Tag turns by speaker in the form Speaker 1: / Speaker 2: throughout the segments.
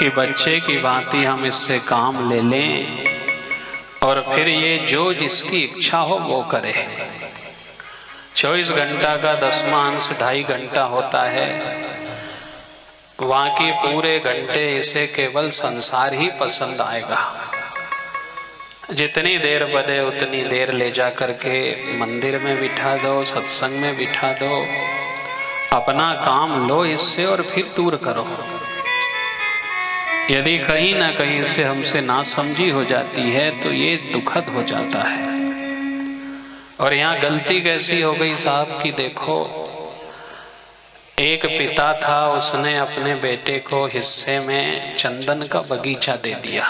Speaker 1: कि बच्चे की भांति हम इससे काम ले लें और फिर ये जो जिसकी इच्छा हो वो करे। 24 घंटा का 10वां अंश 2.5 घंटा होता है, बाकी पूरे घंटे इसे केवल संसार ही पसंद आएगा। जितनी देर बने उतनी देर ले जा करके मंदिर में बिठा दो, सत्संग में बिठा दो, अपना काम लो इससे और फिर दूर करो। यदि कहीं ना कहीं से हमसे नासमझी हो जाती है तो ये दुखद हो जाता है। और यहाँ गलती कैसी हो गई साहब कि देखो, एक पिता था, उसने अपने बेटे को हिस्से में चंदन का बगीचा दे दिया।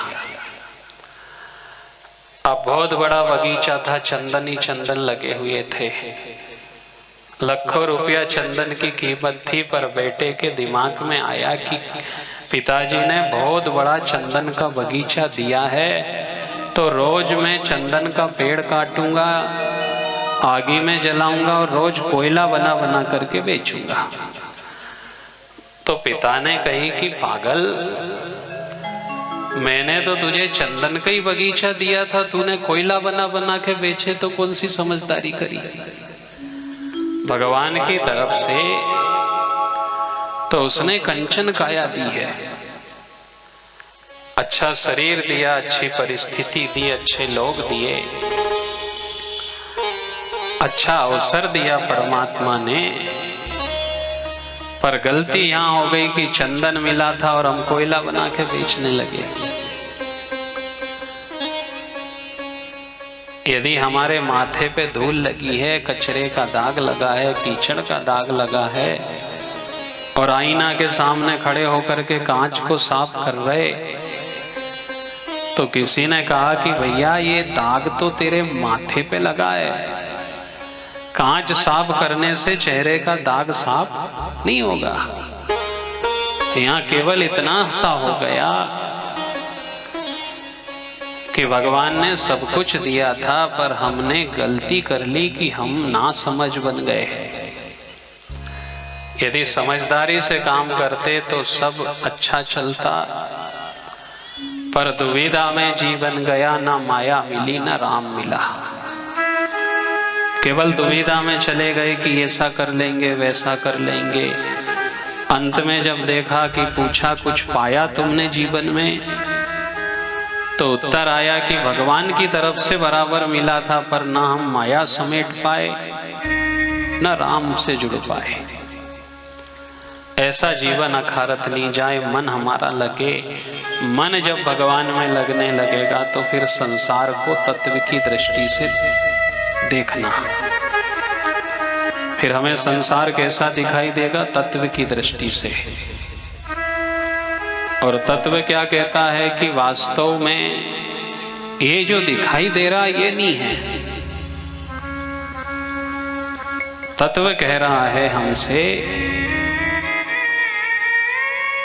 Speaker 1: अब बहुत बड़ा बगीचा था, चंदन ही चंदन लगे हुए थे, लाखों रुपया चंदन की कीमत थी। पर बेटे के दिमाग में आया कि पिताजी ने बहुत बड़ा चंदन का बगीचा दिया है, तो रोज मैं चंदन का पेड़ काटूंगा, आगी में जलाऊंगा और रोज कोयला बना बना करके बेचूंगा। तो पिता ने कही कि पागल, मैंने तो तुझे चंदन का ही बगीचा दिया था, तूने कोयला बना बना के बेचे, तो कौन सी समझदारी करी। भगवान की तरफ से तो उसने कंचन काया दी है, अच्छा शरीर दिया, अच्छी परिस्थिति दी, अच्छे लोग दिए, अच्छा अवसर दिया परमात्मा ने। पर गलती यहां हो गई कि चंदन मिला था और हम कोयला बना के बेचने लगे। यदि हमारे माथे पे धूल लगी है, कचरे का दाग लगा है, कीचड़ का दाग लगा है, और आईना के सामने खड़े होकर के कांच को साफ कर रहे, तो किसी ने कहा कि भैया ये दाग तो तेरे माथे पे लगा है, कांच साफ करने से चेहरे का दाग साफ नहीं होगा। यहाँ केवल इतना सा हो गया कि भगवान ने सब कुछ दिया था, पर हमने गलती कर ली कि हम नासमझ बन गए। यदि समझदारी से काम करते तो सब अच्छा चलता, पर दुविधा में जीवन गया, ना माया मिली ना राम मिला। केवल दुविधा में चले गए कि ऐसा कर लेंगे वैसा कर लेंगे। अंत में जब देखा कि पूछा कुछ पाया तुमने जीवन में, तो उत्तर आया कि भगवान की तरफ से बराबर मिला था, पर ना हम माया समेट पाए ना राम से जुड़ पाए। ऐसा जीवन अखारत नहीं जाए, मन हमारा लगे। मन जब भगवान में लगने लगेगा तो फिर संसार को तत्व की दृष्टि से देखना। फिर हमें संसार कैसा दिखाई देगा? तत्व की दृष्टि से। और तत्व क्या कहता है कि वास्तव में ये जो दिखाई दे रहा ये नहीं है। तत्व कह रहा है हमसे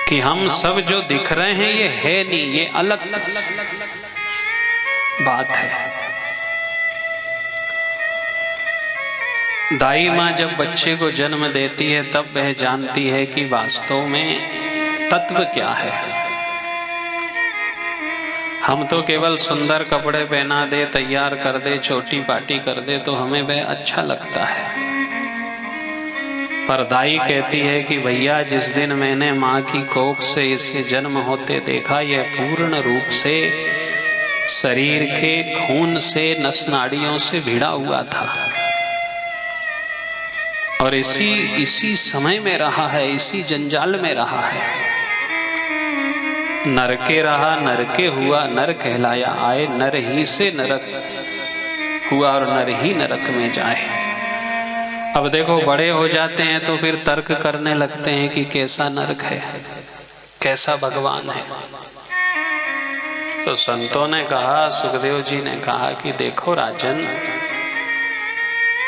Speaker 1: कि हम सब जो दिख रहे हैं ये है नहीं, ये अलग बात है। दाई माँ जब बच्चे को जन्म देती है तब वह जानती है कि वास्तव में तत्व क्या है। हम तो केवल सुंदर कपड़े पहना दे, तैयार कर दे, छोटी पार्टी कर दे तो हमें वह अच्छा लगता है। पर दाई कहती है कि भैया जिस दिन मैंने माँ की कोख से इसे जन्म होते देखा, यह पूर्ण रूप से शरीर के खून से नस नाड़ियों से भिड़ा हुआ था और इसी समय में रहा है, इसी जंजाल में रहा है। नरके रहा, नरके हुआ, नर कहलाया आए, नर ही से नरक हुआ और नर ही नरक में जाए। अब देखो बड़े हो जाते हैं तो फिर तर्क करने लगते हैं कि कैसा नरक है, कैसा भगवान है। तो संतों ने कहा, सुखदेव जी ने कहा कि देखो राजन,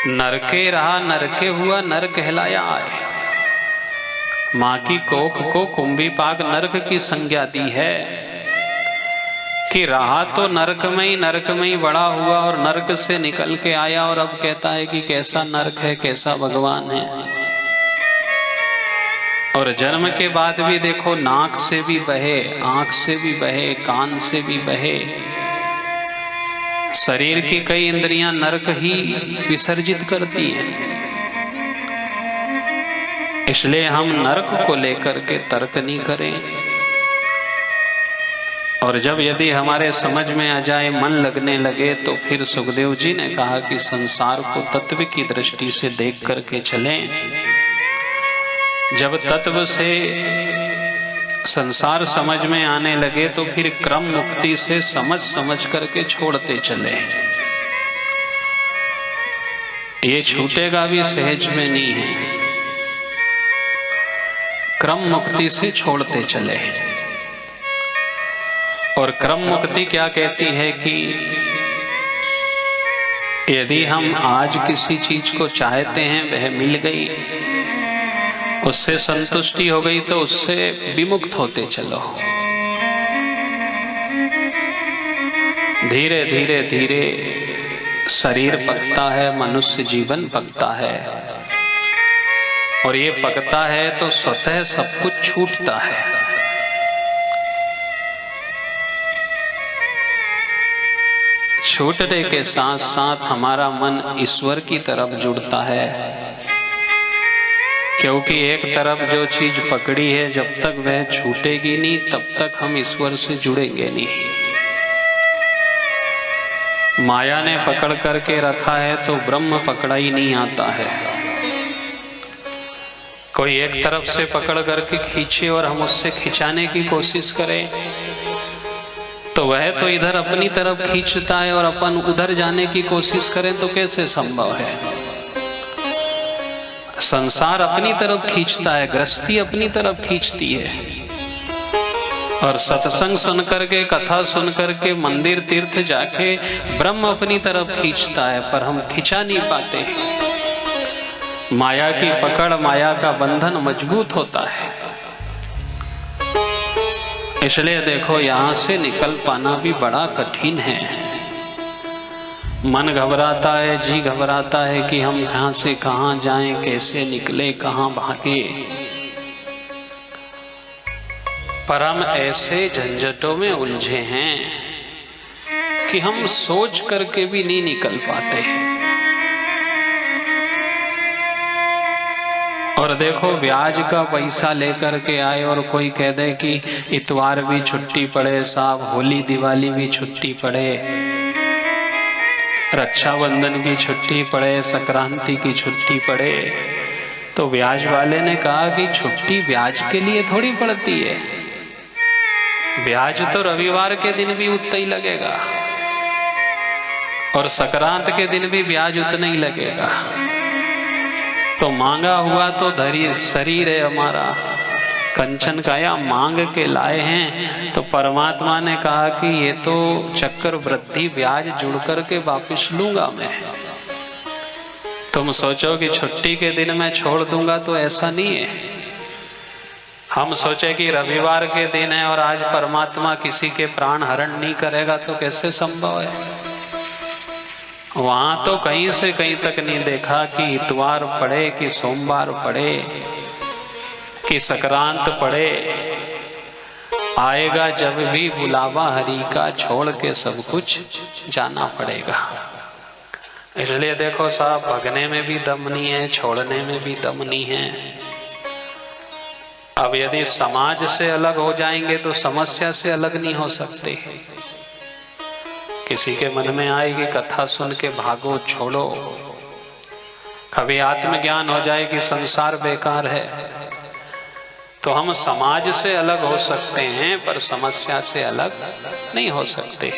Speaker 1: नरके रहा, नरके हुआ, नर कहलाया आए। माँ की कोख को कुंभी पाक नरक की संज्ञा दी है कि रहा तो नरक में ही बड़ा हुआ और नरक से निकल के आया, और अब कहता है कि कैसा नरक है, कैसा भगवान है। और जन्म के बाद भी देखो, नाक से भी बहे, आंख से भी बहे, कान से भी बहे। शरीर की कई इंद्रियां नरक ही विसर्जित करती हैं। इसलिए हम नरक को लेकर के तर्क नहीं करें। और जब यदि हमारे समझ में आ जाए, मन लगने लगे, तो फिर सुखदेव जी ने कहा कि संसार को तत्व की दृष्टि से देख करके चलें। जब तत्व से संसार समझ में आने लगे तो फिर क्रम मुक्ति से समझ समझ करके छोड़ते चले। ये छूटेगा भी सहज में नहीं है, क्रम मुक्ति से छोड़ते चले। और क्रम मुक्ति क्या कहती है कि यदि हम आज किसी चीज को चाहते हैं, वह मिल गई, उससे संतुष्टि हो गई, तो उससे विमुक्त होते चलो। धीरे धीरे धीरे शरीर पकता है, मनुष्य जीवन पकता है। और ये पकता है तो स्वतः सब कुछ छूटता है। छूटने के साथ साथ हमारा मन ईश्वर की तरफ जुड़ता है। क्योंकि एक तरफ जो चीज पकड़ी है, जब तक वह छूटेगी नहीं, तब तक हम ईश्वर से जुड़ेंगे नहीं। माया ने पकड़ करके रखा है तो ब्रह्म पकड़ा ही नहीं आता है। कोई एक तरफ से पकड़ करके खींचे और हम उससे खिंचाने की कोशिश करें, तो वह तो इधर अपनी तरफ खींचता है और अपन उधर जाने की कोशिश करें तो कैसे संभव है। संसार अपनी तरफ खींचता है, गृहस्थी अपनी तरफ खींचती है। और सत्संग सुन करके, कथा सुन करके, मंदिर तीर्थ जाके ब्रह्म अपनी तरफ खींचता है, पर हम खिंचा नहीं पाते। माया की पकड़, माया का बंधन मजबूत होता है। इसलिए देखो, यहां से निकल पाना भी बड़ा कठिन है। मन घबराता है, जी घबराता है कि हम यहाँ से कहाँ जाएं, कैसे निकले, कहाँ भागे। पर हम ऐसे झंझटों में उलझे हैं कि हम सोच करके भी नहीं निकल पाते। और देखो, ब्याज का पैसा लेकर के आए और कोई कह दे कि इतवार भी छुट्टी पड़े साहब, होली दिवाली भी छुट्टी पड़े, रक्षाबंधन की छुट्टी पड़े, संक्रांति की छुट्टी पड़े, तो ब्याज वाले ने कहा कि छुट्टी ब्याज के लिए थोड़ी पड़ती है। ब्याज तो रविवार के दिन भी उतना ही लगेगा और संक्रांत के दिन भी ब्याज उतना ही लगेगा। तो मांगा हुआ तो धरी शरीर है हमारा, कंचन काया मांग के लाए हैं। तो परमात्मा ने कहा कि ये तो चक्र वृद्धि ब्याज जुड़ करके वापिस लूंगा मैं। तुम सोचो कि छुट्टी के दिन मैं छोड़ दूंगा, तो ऐसा नहीं है। हम सोचे कि रविवार के दिन है और आज परमात्मा किसी के प्राण हरण नहीं करेगा, तो कैसे संभव है। वहां तो कहीं से कहीं तक नहीं देखा कि इतवार पड़े, कि सोमवार पड़े, कि संक्रांत पड़े। आएगा जब भी बुलावा हरि का, छोड़ के सब कुछ जाना पड़ेगा। इसलिए देखो साहब, भगने में भी दम नहीं है, छोड़ने में भी दम नहीं है। अब यदि समाज से अलग हो जाएंगे तो समस्या से अलग नहीं हो सकते। किसी के मन में आएगी कथा सुन के भागो, छोड़ो। कभी आत्मज्ञान हो जाए कि संसार बेकार है, तो हम समाज से अलग हो सकते हैं, पर समस्या से अलग नहीं हो सकते।